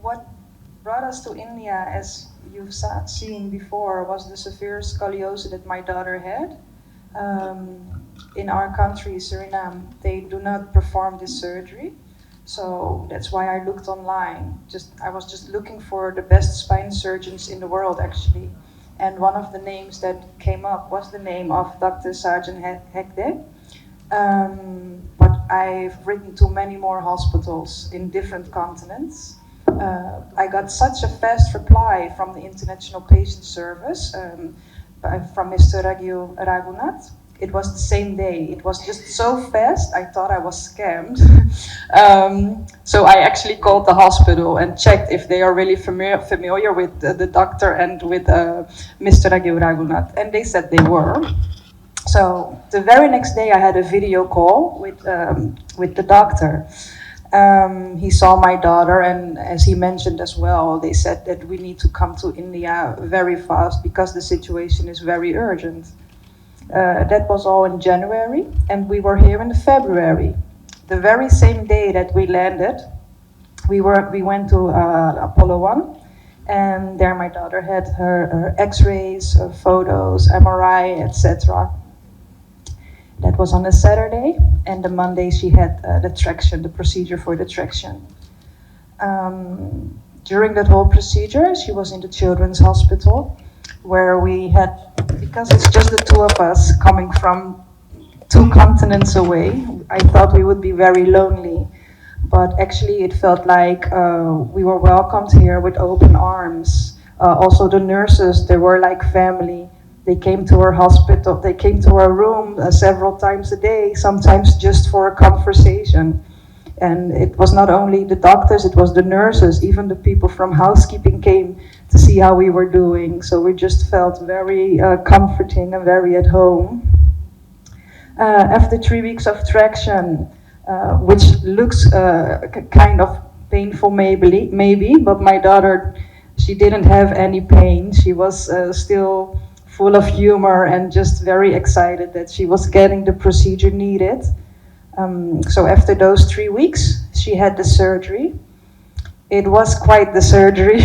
what brought us to India, as you've seen before, was the severe scoliosis that my daughter had. In our country, Suriname, they do not perform this surgery. So that's why I looked online. I was just looking for the best spine surgeons in the world, actually. And one of the names that came up was the name of Dr. Sarjan Hegde. But I've written to many more hospitals in different continents. I got such a fast reply from the International Patient Service, from Mr. Raghunath. It was the same day. It was just so fast, I thought I was scammed. So I actually called the hospital and checked if they are really familiar with the doctor and with Mr. Raghunath, and they said they were. So the very next day I had a video call with the doctor. He saw my daughter, and as he mentioned as well, they said that we need to come to India very fast because the situation is very urgent. That was all in January, and we were here in February. The very same day that we landed, we went to Apollo 1, and there my daughter had her x-rays, photos, MRI, etc. That was on a Saturday, and the Monday she had the procedure for the traction. During that whole procedure, she was in the children's hospital, where we had, because it's just the two of us coming from 2 continents away, I thought we would be very lonely. But actually it felt like we were welcomed here with open arms. Also the nurses, they were like family. They came to our hospital, they came to our room several times a day, sometimes just for a conversation. And it was not only the doctors, it was the nurses, even the people from housekeeping came to see how we were doing. So we just felt very comforting and very at home. After 3 weeks of traction, which looks kind of painful maybe, but my daughter, she didn't have any pain. She was still full of humor and just very excited that she was getting the procedure needed. So after those 3 weeks, she had the surgery. It was quite the surgery.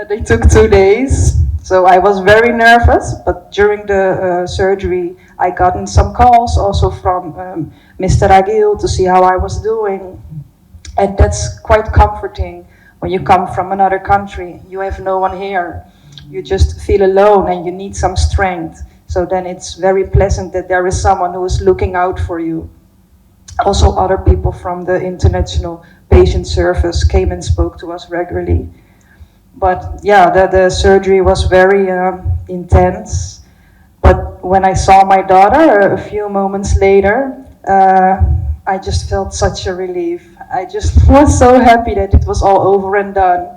They took 2 days. So I was very nervous, but during the surgery, I gotten some calls also from Mr. Agil to see how I was doing. And that's quite comforting when you come from another country. You have no one here. You just feel alone and you need some strength. So then it's very pleasant that there is someone who is looking out for you. Also, other people from the International Patient Service came and spoke to us regularly. But yeah, the surgery was very intense. But when I saw my daughter a few moments later, I just felt such a relief. I just was so happy that it was all over and done.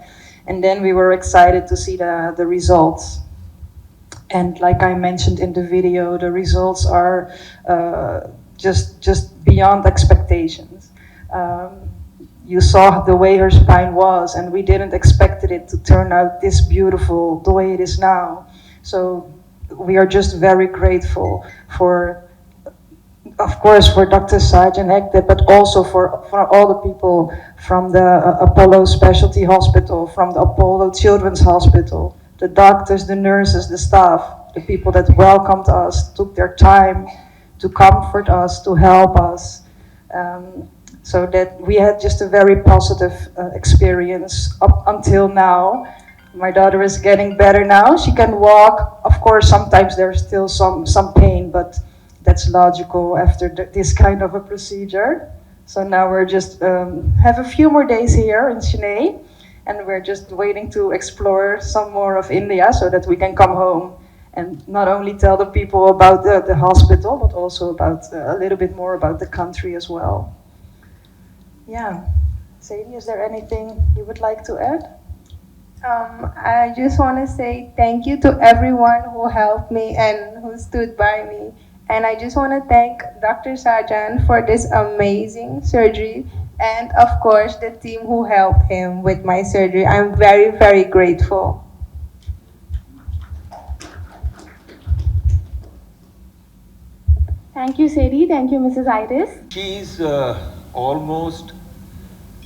And then we were excited to see the results. And like I mentioned in the video, the results are just beyond expectations. You saw the way her spine was, and we didn't expect it to turn out this beautiful the way it is now. So we are just very grateful for, of course, for Dr. Sarjan Hegde, but also for all the people from the Apollo Specialty Hospital, from the Apollo Children's Hospital, the doctors, the nurses, the staff, the people that welcomed us, took their time to comfort us, to help us. So that we had just a very positive experience up until now. My daughter is getting better now. She can walk. Of course, sometimes there's still some pain, but that's logical after this kind of a procedure. So now we're just have a few more days here in Chennai, and we're just waiting to explore some more of India so that we can come home and not only tell the people about the hospital, but also about a little bit more about the country as well. Yeah. Sadie, is there anything you would like to add? I just want to say thank you to everyone who helped me and who stood by me. And I just want to thank Dr. Sarjan for this amazing surgery, and of course the team who helped him with my surgery. I'm very, very grateful. Thank you, Sadie. Thank you, Mrs. Iris. She's almost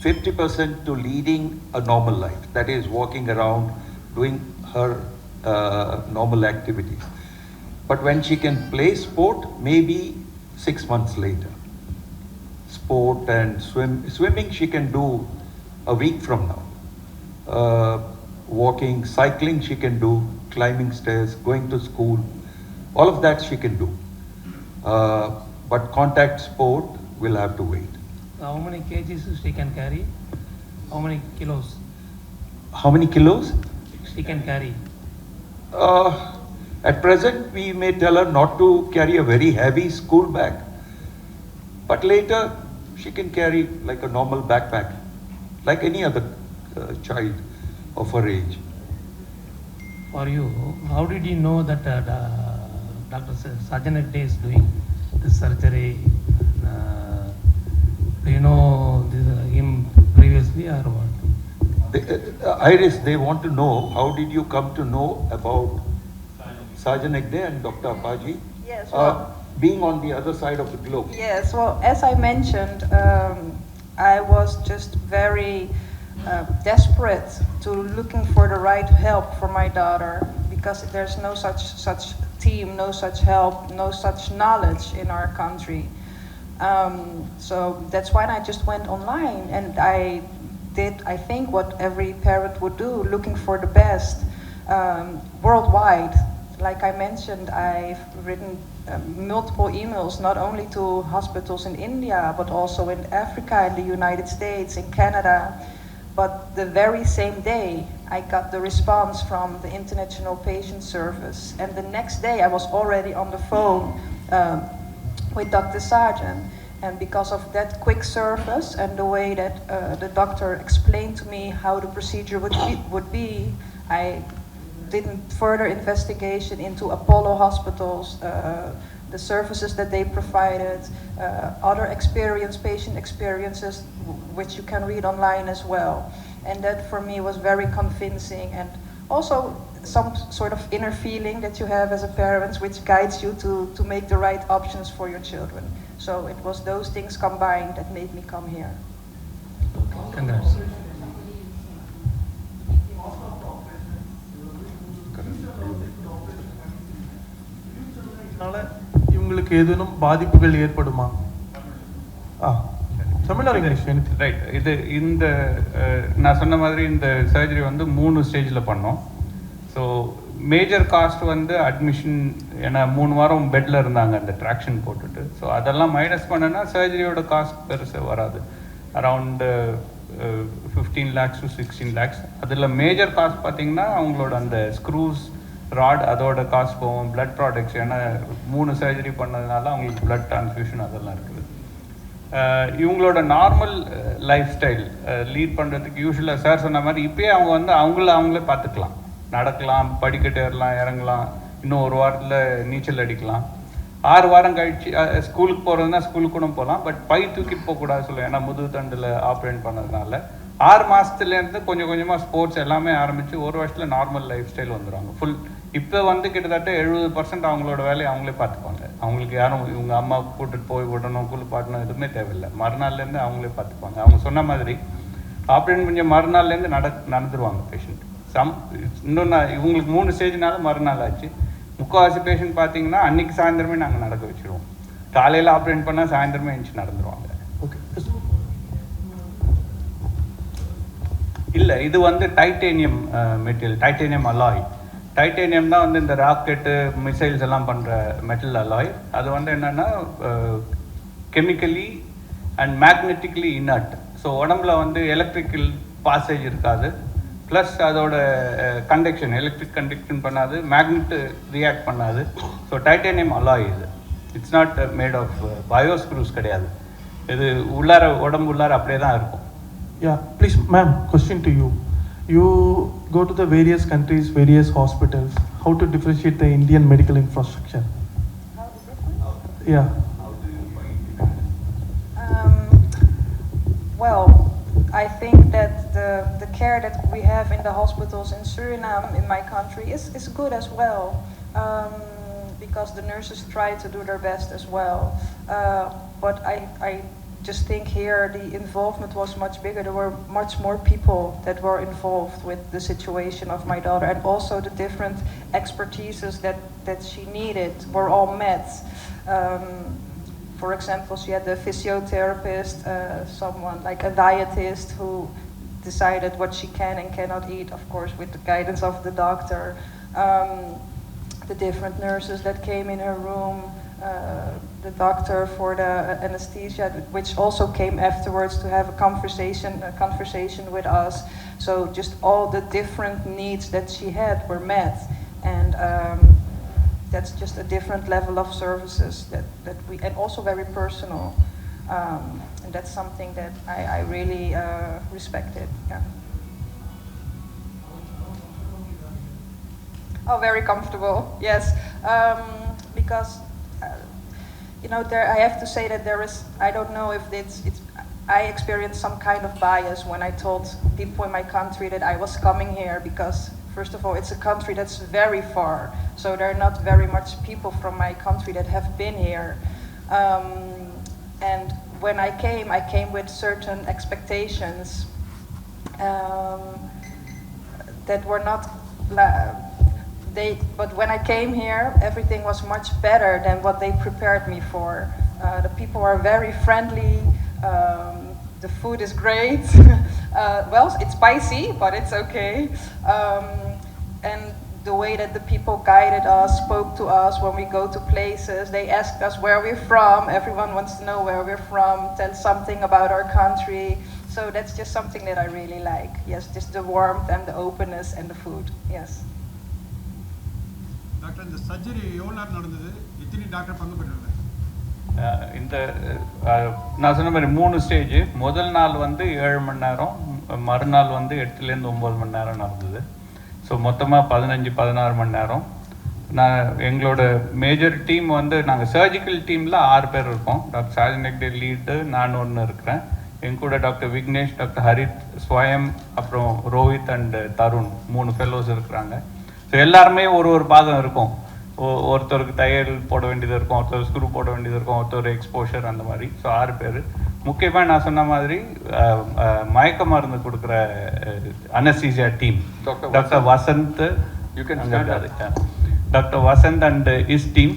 50% to leading a normal life, that is walking around, doing her normal activities. But when she can play sport, maybe 6 months later. Sport and swimming she can do a week from now. Walking, cycling she can do, climbing stairs, going to school, all of that she can do. But contact sport will have to wait. How many kgs she can carry? How many kilos How many kilos? she can carry? At present, we may tell her not to carry a very heavy school bag, but later she can carry like a normal backpack, like any other child of her age. For you, how did you know that Dr. Sajjan Day is doing this surgery? Do you know him previously or what? Iris, they want to know, how did you come to know about Sajjan Day and Dr. Apaji? Yes, well, being on the other side of the globe. yes, well, as I mentioned, I was just very desperate to looking for the right help for my daughter, because there's no such team, no such help, no such knowledge in our country. So that's why I just went online, and I did, I think, what every parent would do, looking for the best worldwide. Like I mentioned, I've written multiple emails, not only to hospitals in India, but also in Africa, in the United States, in Canada. But the very same day, I got the response from the International Patient Service. And the next day, I was already on the phone with Dr. Sajjan. And because of that quick service and the way that the doctor explained to me how the procedure would be, I did further investigation into Apollo hospitals, the services that they provided, other patient experiences, which you can read online as well. And that for me was very convincing, and also some sort of inner feeling that you have as a parent, which guides you to make the right options for your children. So it was those things combined that made me come here. Congrats. இவங்களுக்கு ஏதேனும் பாதிப்புகள் ஏற்படுமா? Tamil R English? Right. இந்த நான் சொன்ன மாதிரி இந்த surgery வந்து 3 ஸ்டேஜில் பண்ணோம். ஸோ மேஜர் காஸ்ட் வந்து அட்மிஷன், ஏன்னா 3 வாரம் பெட்டில் இருந்தாங்க அந்த ட்ராக்ஷன் போட்டுட்டு. ஸோ அதெல்லாம் மைனஸ் பண்ணனா சர்ஜரியோட காஸ்ட் பெருசாக வராது. Around 15 lakhs to 16 lakhs. அதில் மேஜர் காஸ்ட் பார்த்திங்கன்னா அவங்களோட அந்த ஸ்க்ரூஸ், ராட், அதோட காஸ்ட் போகும். பிளட் ப்ராடக்ட்ஸ், ஏன்னா 3 சர்ஜரி பண்ணதுனால அவங்களுக்கு பிளட் ட்ரான்ஸ்ஃபியூஷன் அதெல்லாம் இருக்குது. இவங்களோட நார்மல் லைஃப் ஸ்டைல் லீட் பண்ணுறதுக்கு யூஸ்வலாக சார் சொன்ன மாதிரி இப்போயே அவங்க வந்து அவங்களே பார்த்துக்கலாம். நடக்கலாம், படிக்கட்டு ஏறலாம், இறங்கலாம், இன்னும் 1 வாரத்தில் நீச்சல் அடிக்கலாம். 6 வாரம் கழிச்சு ஸ்கூலுக்கு போகிறதுனா ஸ்கூலுக்கு கூட போகலாம். பட் பை தூக்கிட்டு போகக்கூடாது சொல்லுவேன், ஏன்னா முதுகு தண்டில் ஆப்ரேட் பண்ணதுனால. 6 மாதத்துலேருந்து கொஞ்சம் கொஞ்சமாக ஸ்போர்ட்ஸ் எல்லாமே ஆரம்பித்து 1 வருஷத்தில் நார்மல் லைஃப் ஸ்டைல் வந்துடுவாங்க. ஃபுல் இப்போ வந்து கிட்டத்தட்ட 70% அவங்களோட வேலையை அவங்களே பார்த்துப்பாங்க. அவங்களுக்கு யாரும் இவங்க அம்மா கூட்டிட்டு போய் விடணும், குளிப்பாட்டணும் எதுவுமே தேவையில்லை. மறுநாள்லேருந்து அவங்களே பார்த்துப்பாங்க. அவங்க சொன்ன மாதிரி ஆப்ரேட் பண்ண மறுநாள்லேருந்து நடந்துருவாங்க பேஷண்ட். இன்னொன்று இவங்களுக்கு 3 ஸ்டேஜ்னால மறுநாள் ஆச்சு. முக்கால்வாசி பேஷண்ட் பார்த்தீங்கன்னா அன்றைக்கி சாயந்தரமே நாங்கள் நடக்க வச்சுருவோம். காலையில் ஆப்ரேட் பண்ணால் சாயந்தரமே எழுந்துச்சு நடந்துருவாங்க. ஓகே. இல்லை, இது வந்து titanium material, titanium alloy. Titanium தான் வந்து இந்த ராக்கெட்டு, மிசைல்ஸ் எல்லாம் பண்ணுற மெட்டல் அலாய். அது வந்து என்னென்னா chemically and magnetically inert. So உடம்புல வந்து எலக்ட்ரிக்கல் பாசேஜ் இருக்காது. ப்ளஸ் அதோட கண்டக்ஷன், எலக்ட்ரிக் கண்டக்ஷன் பண்ணாது, மேக்னெட் ரியாக்ட் பண்ணாது. ஸோ டைட்டேனியம் அலாய் இது. இட்ஸ் நாட் மேட் ஆஃப் பயோஸ்க்ரூஸ் கிடையாது. இது உடம்பு உள்ளார அப்படியே தான் இருக்கும். Yeah, please, ma'am, question to you. You go to the various countries, various hospitals. How to differentiate the Indian medical infrastructure? Yeah. Well, I think that the care that we have in the hospitals in Suriname, in my country, is good as well, because the nurses try to do their best as well. But I just think here the involvement was much bigger. There were much more people that were involved with the situation of my daughter, and also the different expertises that she needed were all met. For example, she had a physiotherapist, someone like a dietist who decided what she can and cannot eat, of course, with the guidance of the doctor. The different nurses that came in her room, the doctor for the anesthesia, which also came afterwards to have a conversation with us. So just all the different needs that she had were met, and that's just a different level of services that we, and also very personal, and that's something that I really respected. Yeah. Oh, very comfortable. Yes, because you know, I have to say that there is. I don't know if it's. I experienced some kind of bias when I told people in my country that I was coming here because, first of all, it's a country that's very far, so there are not very much people from my country that have been here. And when I came with certain expectations that were not. But when I came here, everything was much better than what they prepared me for. The people are very friendly. The food is great. Well, it's spicy, but it's okay. And the way that the people guided us, spoke to us when we go to places, they asked us where we're from. Everyone wants to know where we're from, tell something about our country. So that's just something that I really like. Yes, just the warmth and the openness and the food. Yes. Doctor, இந்த surgery எவ்வளோ நேரம் நடந்தது? எத்தனை doctor பங்கு பெற்றாங்க? இந்த நான் சொன்ன மாதிரி 3 ஸ்டேஜ். முதல் நாள் வந்து 7 மணி நேரம், மறுநாள் வந்து 8லேருந்து 9 மணி நேரம் நடந்தது. ஸோ மொத்தமாக 15-16 மணி நேரம். எங்களோட மேஜர் டீம் வந்து நாங்கள் சர்ஜிக்கல் டீமில் 6 பேர் இருக்கோம். டாக்டர் சாஜனெக்டே லீடு, நான் ஒன்று இருக்கிறேன். எங்க கூட டாக்டர் விக்னேஷ், டாக்டர் ஹரித், ஸ்வயம், அப்புறம் ரோஹித் அண்ட் தருண் 3 ஃபெல்லோஸ் இருக்கிறாங்க. ஸோ எல்லாருமே ஒரு பாகம் இருக்கும். ஒருத்தருக்கு தையல் போட வேண்டியது இருக்கும், ஒருத்தர் ஸ்க்ரூ போட வேண்டியது இருக்கும், ஒருத்தர் எக்ஸ்போஷர், அந்த மாதிரி. ஸோ 6 பேர். முக்கியமாக நான் சொன்ன மாதிரி மயக்க மருந்து கொடுக்குற anaesthesia team doctor Vasanth, doctor Vasanth and is team.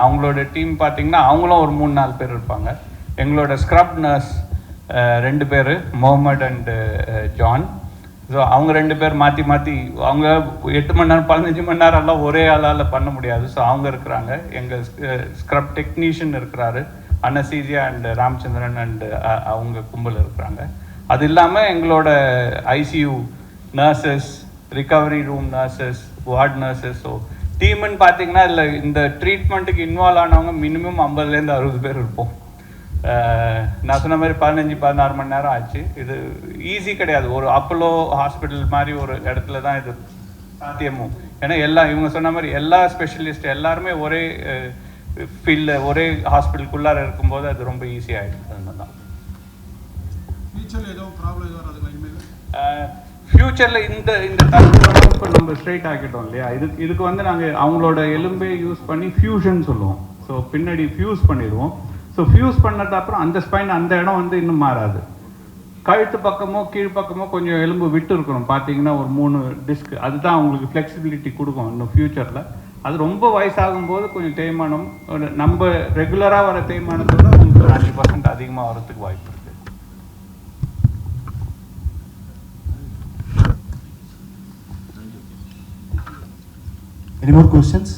அவங்களோட டீம் பார்த்தீங்கன்னா அவங்களும் ஒரு 3-4 பேர் இருப்பாங்க. எங்களோட ஸ்க்ரப் நர்ஸ் 2 பேர், முகமது அண்ட் ஜான். ஸோ அவங்க 2 பேர் மாற்றி அவங்க 8 மணி நேரம் 15 மணி நேரம் எல்லாம் ஒரே ஆளால் பண்ண முடியாது. ஸோ அவங்க இருக்கிறாங்க. எங்கள் ஸ்க்ரப் டெக்னீஷியன் இருக்கிறாரு, அனஸ்தீசியா அண்ட் ராமச்சந்திரன் அண்ட் அவங்க கும்பல் இருக்கிறாங்க. அது இல்லாமல் எங்களோட ICU nurses, recovery room nurses, ward nurses. So டீம்னு பார்த்தீங்கன்னா இல்லை, இந்த ட்ரீட்மெண்ட்டுக்கு இன்வால்வ் ஆனவங்க மினிமம் 50லேருந்து 60 பேர் இருப்போம். நான் சொன்ன மாதிரி 15-16 மணி நேரம் ஆச்சு. இது ஈஸி கிடையாது. ஒரு அப்போலோ ஹாஸ்பிட்டல் மாதிரி ஒரு இடத்துல தான் இது சாத்தியமும். ஏன்னா இவங்க சொன்ன மாதிரி எல்லா ஸ்பெஷலிஸ்ட் எல்லாருமே ஒரே ஃபீல்டில் ஒரே ஹாஸ்பிட்டலுக்குள்ளார இருக்கும்போது அது ரொம்ப ஈஸி ஆகிடுது. அதனால தான் ஃப்யூச்சரில் இந்த தரப்பு இப்போ நம்ம ஸ்ட்ரைட் ஆக்கிட்டோம் இல்லையா, இதுக்கு வந்து நாங்கள் அவங்களோட எலும்பே யூஸ் பண்ணி ஃபியூஷன் சொல்லுவோம். ஸோ பின்னாடி ஃபியூஸ் பண்ணிடுவோம். ஸோ ஃபியூஸ் பண்ணது அப்புறம் அந்த ஸ்பைன் அந்த இடம் வந்து இன்னும் மாறாது. கழுத்து பக்கமோ கீழ்ப்பக்கமோ கொஞ்சம் எலும்பு விட்டு இருக்கணும். பார்த்தீங்கன்னா ஒரு 3 டிஸ்க், அதுதான் அவங்களுக்கு ஃப்ளெக்சிபிலிட்டி கொடுக்கும் இன்னும் ஃப்யூச்சரில். அது ரொம்ப வயசாகும்போது கொஞ்சம் தேய்மானம், நம்ம ரெகுலராக வர தேய்மானத்தோட உங்களுக்கு 5% அதிகமாக வரதுக்கு வாய்ப்பு இருக்குது. Any more questions?